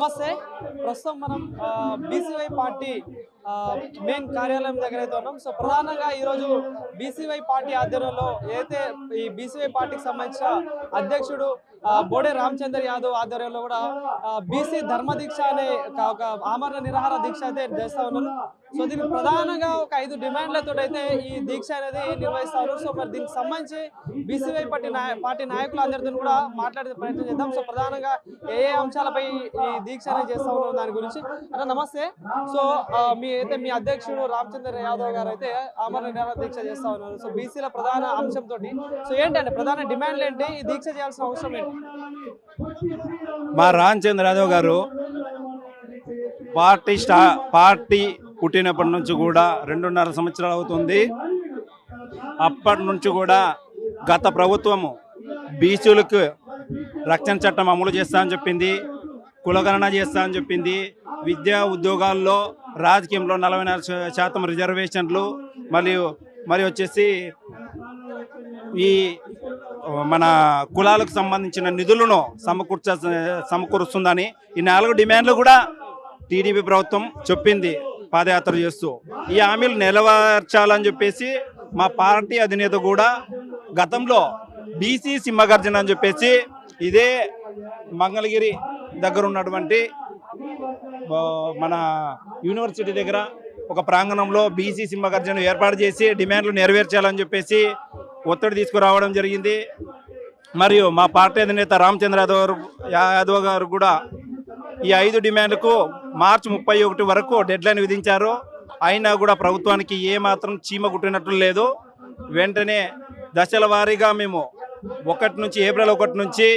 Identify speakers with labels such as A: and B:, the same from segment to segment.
A: నమస్తే. ప్రస్తుతం మనం బీసీవై పార్టీ మెయిన్ కార్యాలయం దగ్గర అయితే ఉన్నాం. సో ప్రధానంగా ఈరోజు బీసీవై పార్టీ ఆధ్వర్యంలో ఏదైతే ఈ బీసీవై పార్టీకి సంబంధించిన అధ్యక్షుడు బోడే రామచంద్ర యాదవ్ ఆధ్వర్యంలో కూడా బీసీ ధర్మ దీక్ష అనే ఒక ఆమరణ నిరాహార దీక్ష అయితే చేస్తా ఉన్నారు. సో దీనికి ప్రధానంగా ఒక 5 డిమాండ్లతో అయితే ఈ దీక్ష అనేది నిర్వహిస్తా ఉన్నారు. సో మరి దీనికి సంబంధించి బీసీవై పార్టీ నాయకులు అందరితో కూడా మాట్లాడే ప్రయత్నం చేద్దాం. సో ప్రధానంగా ఏ అంశాలపై ఈ దీక్ష అనేది చేస్తా ఉన్నారు దాని గురించి. అన్న నమస్తే. సో మీ అధ్యక్షుడు రామచంద్ర యాదవ్ గారు అయితే ఆమరణ నిరాహార దీక్ష చేస్తా ఉన్నారు. సో బీసీల ప్రధాన అంశంతో సో ఏంటంటే ప్రధాన డిమాండ్లు ఏంటి, ఈ దీక్ష చేయాల్సిన అవసరం ఏంటి?
B: మా రామచంద్ర యాదవ్ గారు పార్టీ పుట్టినప్పటి నుంచి కూడా 2.5 సంవత్సరాలు అవుతుంది. అప్పటి నుంచి కూడా గత ప్రభుత్వము బీసీలకు రక్షణ చట్టం అమలు చేస్తా అని చెప్పింది, కులగణన చేస్తా అని చెప్పింది, విద్యా ఉద్యోగాల్లో రాజకీయంలో 44% రిజర్వేషన్లు మరియు వచ్చేసి ఈ మన కులాలకు సంబంధించిన నిధులను సమకూరుస్తుందని ఈ 4 డిమాండ్లు కూడా టీడీపీ ప్రభుత్వం చెప్పింది పాదయాత్ర చేస్తూ. ఈ హామీలు నెరవేర్చాలని చెప్పేసి మా పార్టీ అధినేత కూడా గతంలో బీసీ సింహగర్జన అని చెప్పేసి ఇదే మంగళగిరి దగ్గర ఉన్నటువంటి మన యూనివర్సిటీ దగ్గర ఒక ప్రాంగణంలో బీసీ సింహగర్జన ఏర్పాటు చేసి డిమాండ్లు నెరవేర్చాలని చెప్పేసి ఒత్తిడి తీసుకురావడం జరిగింది. మరియు మా పార్టీ అధినేత రామచంద్ర యాదవ్ గారు కూడా ఈ 5 డిమాండ్లకు మార్చి 31 వరకు డెడ్లైన్ విధించారు. అయినా కూడా ప్రభుత్వానికి ఏమాత్రం చీమ కుట్టినట్లు లేదు. వెంటనే దశల వారీగా మేము ఏప్రిల్ 1 నుంచి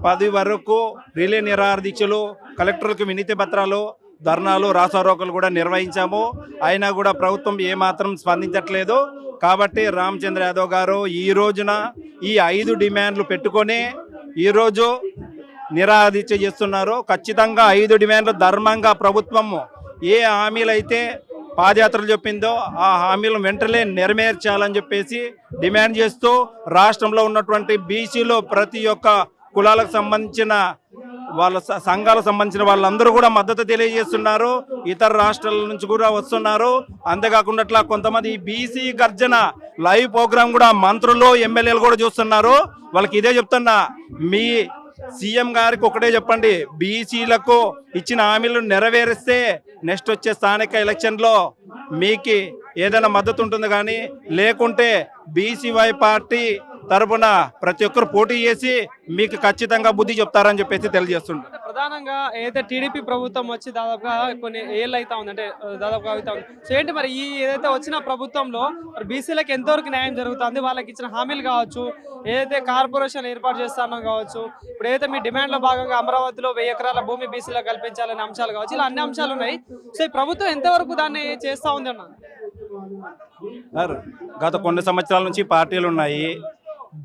B: 10 వరకు రిలే నిరాహార దీక్షలు, కలెక్టర్లకు వినతి పత్రాలు, ధర్నాలు, రాస్తారోకలు కూడా నిర్వహించాము. అయినా కూడా ప్రభుత్వం ఏమాత్రం స్పందించట్లేదు. కాబట్టి రామచంద్ర యాదవ్ గారు ఈ రోజున ఈ 5 డిమాండ్లు పెట్టుకొని ఈరోజు నిరాహార దీక్ష చేస్తున్నారు. ఖచ్చితంగా 5 డిమాండ్లు ధర్మంగా ప్రభుత్వము ఏ హామీలైతే పాదయాత్రలు చెప్పిందో ఆ హామీలను వెంటనే నెరవేర్చాలని చెప్పేసి డిమాండ్ చేస్తూ రాష్ట్రంలో ఉన్నటువంటి బీసీలో ప్రతి ఒక్క కులాలకు సంబంధించిన వాళ్ళ సంఘాలకు సంబంధించిన వాళ్ళందరూ కూడా మద్దతు తెలియజేస్తున్నారు. ఇతర రాష్ట్రాల నుంచి కూడా వస్తున్నారు. అంతేకాకుండా కొంతమంది బీసీ గర్జన లైవ్ ప్రోగ్రాం కూడా మంత్రులు, ఎమ్మెల్యేలు కూడా చూస్తున్నారు. వాళ్ళకి ఇదే చెప్తున్నా, మీ సీఎం గారికి ఒకటే చెప్పండి, బీసీలకు ఇచ్చిన హామీలు నెరవేరిస్తే నెక్స్ట్ వచ్చే స్థానిక ఎలక్షన్లో మీకు ఏదైనా మద్దతు ఉంటుంది. కానీ లేకుంటే బీసీవై పార్టీ తరపున ప్రతి ఒక్కరు పోటీ చేసి మీకు ఖచ్చితంగా బుద్ధి చెప్తారని చెప్పేసి తెలియజేస్తుంది.
A: ప్రధానంగా ఏదైతే టీడీపీ ప్రభుత్వం వచ్చి దాదాపుగా కొన్ని ఏళ్ళు అవుతా ఉంది, అంటే దాదాపుగా అవుతా ఉంది. సో ఏంటి మరి ఈ ఏదైతే వచ్చిన ప్రభుత్వంలో బీసీలకు ఎంతవరకు న్యాయం జరుగుతుంది, వాళ్ళకి ఇచ్చిన హామీలు కావచ్చు, ఏదైతే కార్పొరేషన్ ఏర్పాటు చేస్తానో కావచ్చు, ఇప్పుడు ఏదైతే మీ డిమాండ్లో భాగంగా అమరావతిలో 1000 ఎకరాల భూమి బీసీలకు కల్పించాలనే అంశాలు కావచ్చు, ఇలా అన్ని అంశాలు ఉన్నాయి. సో ఈ ప్రభుత్వం ఎంతవరకు దాన్ని చేస్తూ ఉంది అన్న?
B: గత కొన్ని సంవత్సరాల నుంచి పార్టీలు ఉన్నాయి.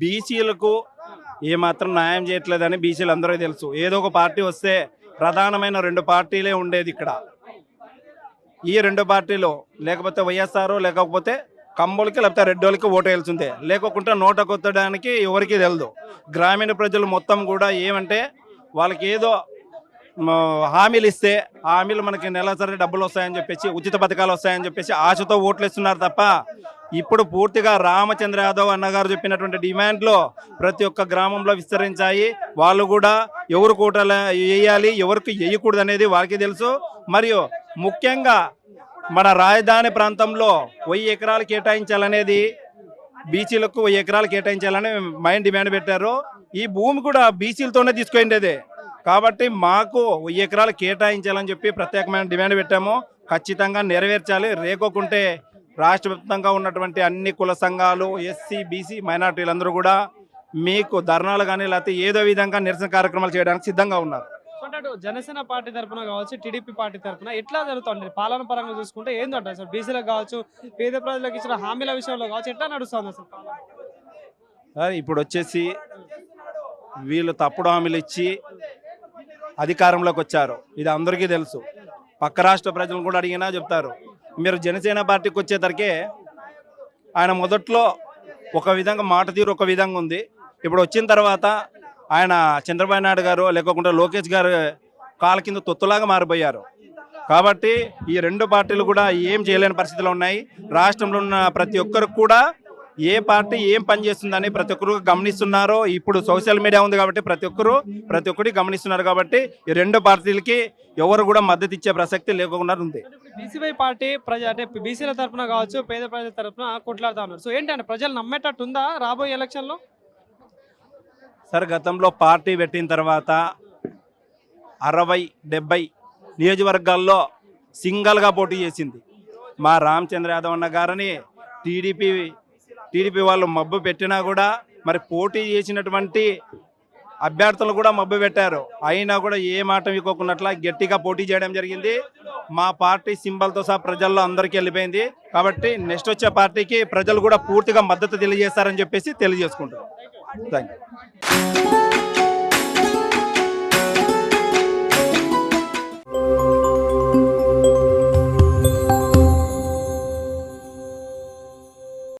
B: బీసీలకు ఏమాత్రం న్యాయం చేయట్లేదని బీసీలు అందరూ తెలుసు. ఏదో ఒక పార్టీ వస్తే ప్రధానమైన 2 పార్టీలే ఉండేది ఇక్కడ. ఈ 2 పార్టీలు లేకపోతే వైఎస్ఆర్, లేకపోతే కమ్మోళ్ళకి లేకపోతే రెడ్డోళ్ళకి ఓటు వేయాల్సిందే. లేకపోతే నోట కొత్తడానికి ఎవరికి తెలియదు. గ్రామీణ ప్రజలు మొత్తం కూడా ఏమంటే వాళ్ళకి ఏదో హామీలు ఇస్తే హామీలు మనకి నెలసరి డబ్బులు వస్తాయని చెప్పేసి, ఉచిత పథకాలు వస్తాయని చెప్పేసి ఆశతో ఓట్లు ఇస్తున్నారు తప్ప ఇప్పుడు పూర్తిగా రామచంద్ర యాదవ్ అన్నగారు చెప్పినటువంటి డిమాండ్లో ప్రతి ఒక్క గ్రామంలో విస్తరించాయి. వాళ్ళు కూడా ఎవరు కోటలు వేయాలి, ఎవరికి వేయకూడదు అనేది వాళ్ళకి తెలుసు. మరియు ముఖ్యంగా మన రాజధాని ప్రాంతంలో 1000 ఎకరాలు కేటాయించాలనేది, బీసీలకు 1000 ఎకరాలు కేటాయించాలని మైండ్ డిమాండ్ పెట్టారు. ఈ భూమి కూడా బీసీలతోనే తీసుకుపోయిండేదే. కాబట్టి మాకు 1000 ఎకరాలు కేటాయించాలని చెప్పి ప్రత్యేకమైన డిమాండ్ పెట్టాము. ఖచ్చితంగా నెరవేర్చాలి. రేకోకుంటే రాష్ట్ర వ్యాప్తంగా ఉన్నటువంటి అన్ని కుల సంఘాలు, ఎస్సీ, బీసీ, మైనార్టీలందరూ కూడా మీకు ధర్నాలు కానీ లేకపోతే ఏదో విధంగా నిరసన కార్యక్రమాలు చేయడానికి సిద్ధంగా ఉన్నారు.
A: జనసేన పార్టీ తరఫున కావచ్చు, టీడీపీ పార్టీ తరఫున ఎట్లా జరుగుతుంది? పాలన పరంగా చూసుకుంటే ఏంటంటే అసలు బీసీలకు కావచ్చు, పేద ప్రజలకు ఇచ్చిన హామీల విషయంలో కావచ్చు, ఎట్లా నడుస్తుంది అసలు?
B: ఇప్పుడు వచ్చేసి వీళ్ళు తప్పుడు హామీలు ఇచ్చి అధికారంలోకి వచ్చారు. ఇది అందరికీ తెలుసు. పక్క రాష్ట్ర ప్రజలను కూడా అడిగినా చెప్తారు. మీరు జనసేన పార్టీకి వచ్చేసరికి ఆయన మొదట్లో ఒక విధంగా మాట తీరు ఒక విధంగా ఉంది. ఇప్పుడు వచ్చిన తర్వాత ఆయన చంద్రబాబు నాయుడు గారు లేకపోతే లోకేష్ గారు కాళ్ళ కింద తొత్తులాగా మారిపోయారు. కాబట్టి ఈ రెండు పార్టీలు కూడా ఏం చేయలేని పరిస్థితిలో ఉన్నాయి. రాష్ట్రంలో ఉన్న ప్రతి ఒక్కరికి కూడా ఏ పార్టీ ఏం పని చేస్తుందని ప్రతి ఒక్కరు గమనిస్తున్నారో. ఇప్పుడు సోషల్ మీడియా ఉంది కాబట్టి ప్రతి ఒక్కటి గమనిస్తున్నారు. కాబట్టి ఈ రెండు పార్టీలకి ఎవరు కూడా మద్దతు ఇచ్చే ప్రసక్తి లేకుండా ఉంది.
A: బీసీవై పార్టీ అంటే బీసీల తరఫున కావచ్చు, పేద ప్రజల తరఫున కొట్లాడుతా ఉన్నారు. సో ఏంటంటే ప్రజలు నమ్మేటట్టు ఉందా రాబోయే ఎలక్షన్లో?
B: సార్, గతంలో పార్టీ పెట్టిన తర్వాత 60-70 నియోజకవర్గాల్లో సింగల్గా పోటీ చేసింది. మా రామచంద్ర యాదవ్ అన్న గారిని టీడీపీ వాళ్ళు మబ్బు పెట్టినా కూడా మరి పోటీ చేసినటువంటి అభ్యర్థులు కూడా మబ్బు పెట్టారు. అయినా కూడా ఏ మాట ఇవ్వకున్నట్ల గట్టిగా పోటీ చేయడం జరిగింది. మా పార్టీ సింబల్తో సహా ప్రజల్లో అందరికీ వెళ్ళిపోయింది. కాబట్టి నెక్స్ట్ వచ్చే పార్టీకి ప్రజలు కూడా పూర్తిగా మద్దతు తెలియజేస్తారని చెప్పేసి తెలియజేసుకుంటారు. Thank you.